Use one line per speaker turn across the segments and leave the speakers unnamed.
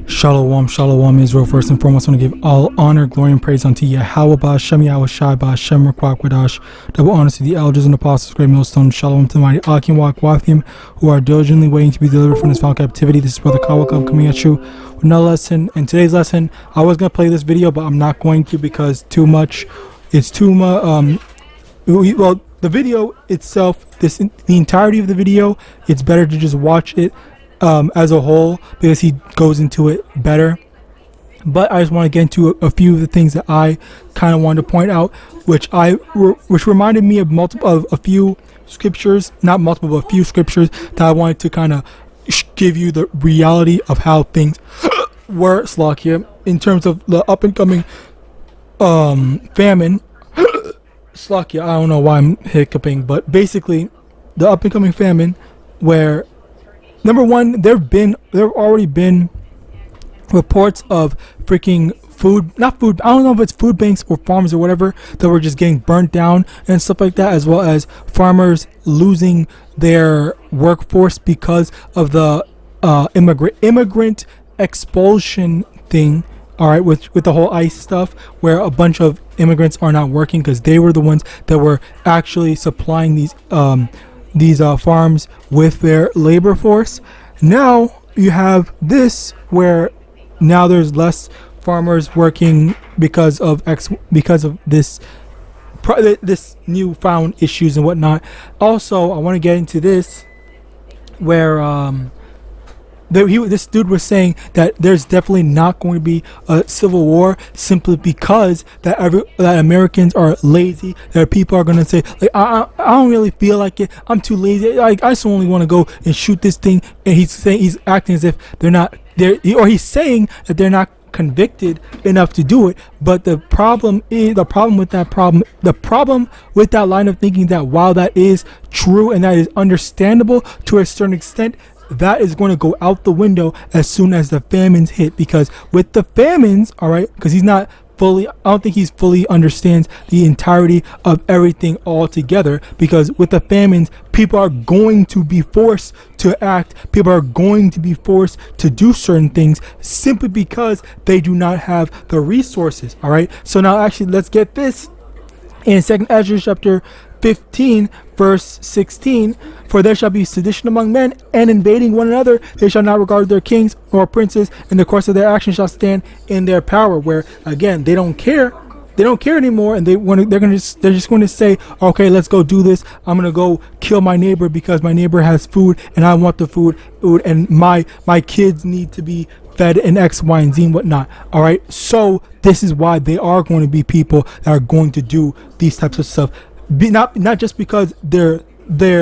Shalom, shalom, Israel. First and foremost, I want to give all honor, glory, and praise unto YAHAWAH, YAHAWASHI, double honors to the elders and apostles, great millstone. Shalom to the mighty YAHAWAH, who are diligently waiting to be delivered from this foul captivity. This is Brother Kawakam coming at you with another lesson. In today's lesson, I was going to play this video, but I'm not going to because it's too much. Well, the video itself, the entirety of the video, it's better to just watch it as a whole because he goes into it better. But I just want to get into a few of the things that I kind of wanted to point out, which reminded me of a few scriptures, not multiple, but a few scriptures that I wanted to kind of give you the reality of how things were here in terms of the up and coming famine. I don't know why I'm hiccuping, but basically the up and coming famine, where number one, there have already been reports of freaking I don't know if it's food banks or farms or whatever that were just getting burnt down and stuff like that, as well as farmers losing their workforce because of the immigrant expulsion thing. All right, with the whole ICE stuff, where a bunch of immigrants are not working because they were the ones that were actually supplying these farms with their labor force. Now you have this, where now there's less farmers working because of this newfound issues and whatnot. Also, I want to get into this, where this dude was saying that there's definitely not going to be a civil war simply because that Americans are lazy. That people are going to say, like, I don't really feel like it. I'm too lazy. I just only want to go and shoot this thing. And he's acting as if they're not there, or he's saying that they're not convicted enough to do it. But the problem with that line of thinking, that while that is true and that is understandable to a certain extent, that is going to go out the window as soon as the famines hit. Because with the famines, all right, because I don't think he's fully understands the entirety of everything altogether. Because with the famines, people are going to be forced to act. People are going to be forced to do certain things simply because they do not have the resources. All right. So now actually let's get this in 2nd Ezra chapter 15 verse 16. For there shall be sedition among men, and invading one another. They shall not regard their kings nor princes, and the course of their action shall stand in their power. Where again, they don't care anymore, and they're just going to say, okay, let's go do this. I'm going to go kill my neighbor because my neighbor has food and I want the food, and my kids need to be fed and X, Y, and Z and whatnot. All right, so this is why they are going to be people that are going to do these types of stuff. Not just because they're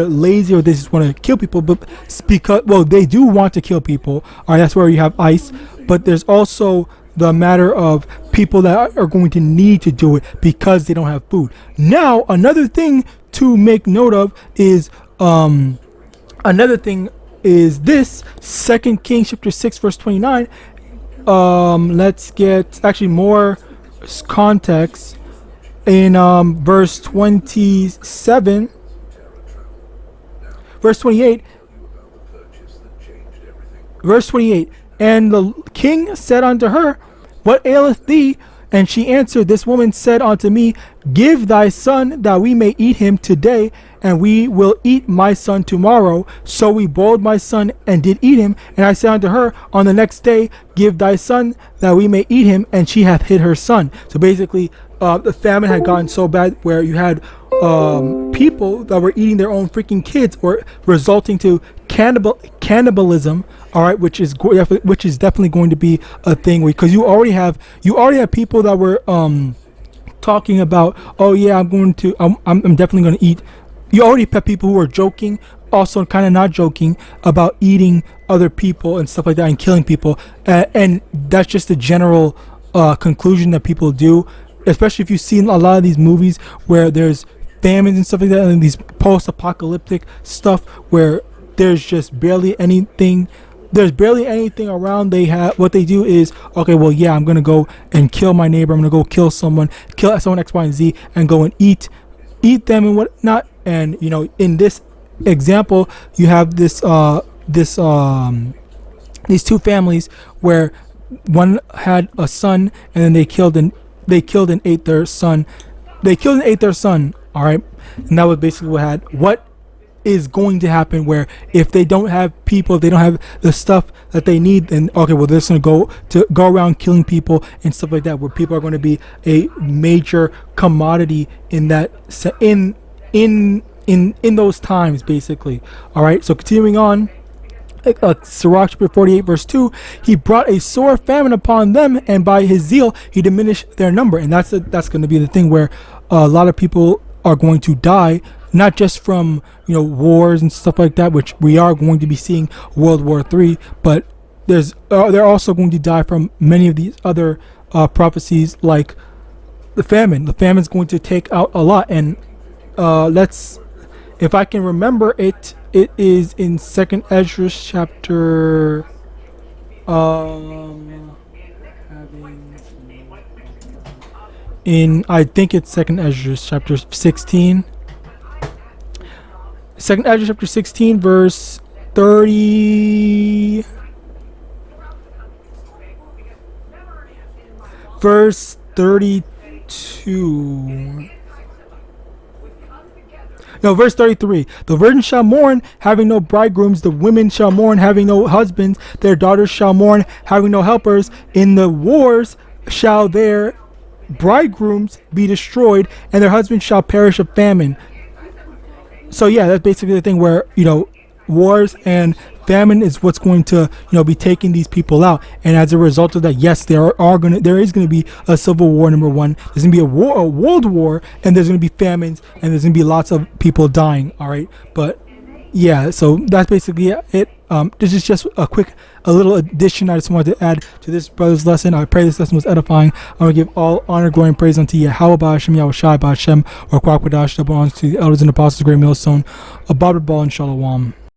lazy or they just want to kill people, but because, well, they do want to kill people. All right, that's where you have ICE. But there's also the matter of people that are going to need to do it because they don't have food. Now, another thing to make note of is this 2 Kings chapter 6 verse 29. Let's get actually more context. In verse 27, verse 28, and the king said unto her, what aileth thee? And she answered, this woman said unto me, give thy son that we may eat him today, and we will eat my son tomorrow. So we boiled my son and did eat him. And I said unto her, on the next day, give thy son that we may eat him. And she hath hid her son. So basically, the famine had gotten so bad where you had people that were eating their own freaking kids, or resulting to cannibalism. All right, which is definitely going to be a thing, because you already have people that were talking about, oh yeah, I'm definitely going to eat. You already have people who are joking, also kind of not joking, about eating other people and stuff like that and killing people, and that's just a general conclusion that people do, especially if you've seen a lot of these movies where there's famines and stuff like that, and these post-apocalyptic stuff where there's just barely anything around. What they do is, okay, well, yeah, I'm gonna go and kill my neighbor, I'm gonna go kill someone X, Y, and Z, and go and eat them and whatnot. And in this example, you have this these two families where one had a son and then they killed and ate their son. They killed and ate their son. All right, and that was basically what is going to happen, where if they don't have people, if they don't have the stuff that they need, then okay, well, they're just going to go around killing people and stuff like that, where people are going to be a major commodity in that in those times, basically. All right, so continuing on, Sirach chapter 48 verse 2, he brought a sore famine upon them, and by his zeal he diminished their number. And that's going to be the thing where a lot of people are going to die, not just from wars and stuff like that, which we are going to be seeing World War III, but they're also going to die from many of these other prophecies, like the famine. The famine is going to take out a lot, and if I can remember it is in Second Ezra chapter I think it's Second Ezra chapter 16. Second Ezra chapter 16 verse 30. Verse 32. No, verse 33. The virgins shall mourn, having no bridegrooms. The women shall mourn, having no husbands. Their daughters shall mourn, having no helpers. In the wars shall their bridegrooms be destroyed, and their husbands shall perish of famine. So yeah, that's basically the thing where wars and famine is what's going to be taking these people out. And as a result of that, yes, there is going to be a civil war. Number one, there's going to be a world war, and there's going to be famines, and there's going to be lots of people dying. All right, but yeah, so that's basically it. This is just a little addition I just wanted to add to this brother's lesson. I pray this lesson was edifying. I want to give all honor, glory, and praise unto YAHAWAH, YAHAWASHI, or Kwak Wadash, that belongs to the elders and apostles of the great millstone, Abad Ball, and Shalom.